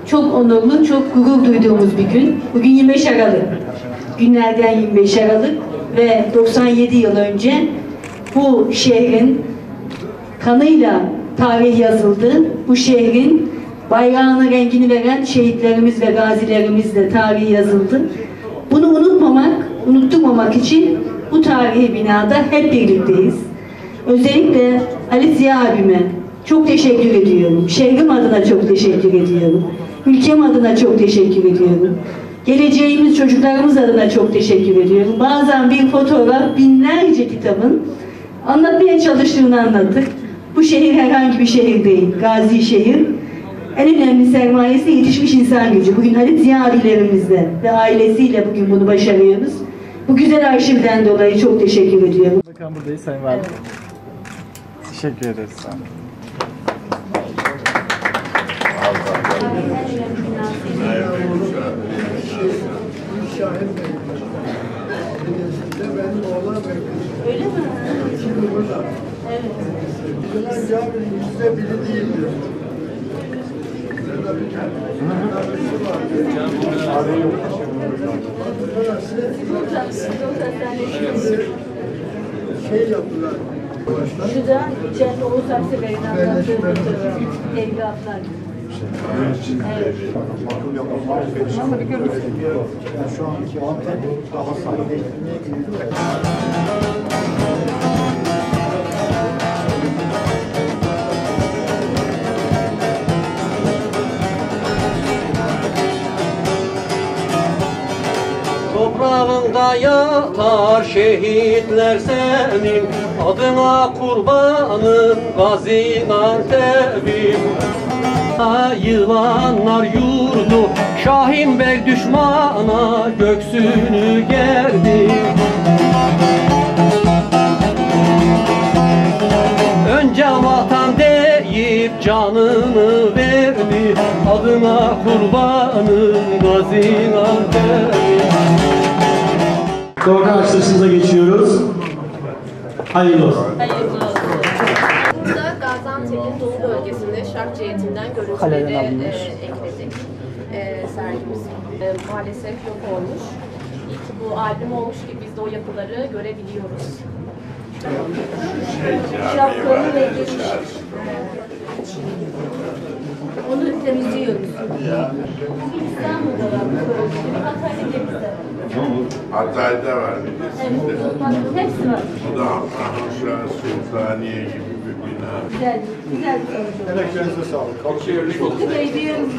Çok onurlu, çok gurur duyduğumuz bir gün. Bugün 25 Aralık. Günlerden 25 Aralık ve 97 yıl önce bu şehrin kanıyla tarih yazıldı. Bu şehrin bayrağının rengini veren şehitlerimiz ve gazilerimizle tarihi yazıldı. Bunu unutturmamak için bu tarihi binada hep birlikteyiz. Özellikle Ali Ziya abime çok teşekkür ediyorum. Şehrim adına çok teşekkür ediyorum. Ülkem adına çok teşekkür ediyorum. Geleceğimiz çocuklarımız adına çok teşekkür ediyorum. Bazen bir fotoğraf binlerce kitabın anlatmaya çalıştığını anlattık. Bu şehir herhangi bir şehir değil. Gazi şehir. En önemli sermayesi yetişmiş insan gücü. Bugün Halit Ziya abilerimizle ve ailesiyle bugün bunu başarıyoruz. Bu güzel arşivden dolayı çok teşekkür ediyorum. Bakalım buradayız Sayın Valim. Teşekkür ederiz. Sağ olun. Öyle mi? Evet. %1'i değildir. Şey yaptılar. Şu da içeride Oğuz Aksever'in anlattığı evlatlar. Evet. Bakım yapılmak şu anki Antep daha sahileştirmeye gidiyor. Toprağında yatar şehitler senin, adına kurbanın Gazi Antep'im. Yılanlar yurdu Şahin Bey düşmana göksünü gerdi. Önce vatan deyip canını verdi, adına kurbanın Gazi Antep'im. Doğru açılışımıza geçiyoruz. Hayırlı olsun. Burada Gaziantep'in Doğu bölgesinde Şark cihetinden görüntüleri ekledik. Sergimiz maalesef yok olmuş. İyi ki bu albüm olmuş ki biz de o yapıları görebiliyoruz. Şapkanı ve geçmiş. Onu temizliyoruz. Bugün İstanbul'da var bu proje. Hatay'da temizler. Hatay'da var bir de sizde. Evet, hepsi var. Bu da Ahşar Sultaniye gibi bir bina. Güzel, güzel bir proje. Emeklerinize sağlık. Çok ediyorum.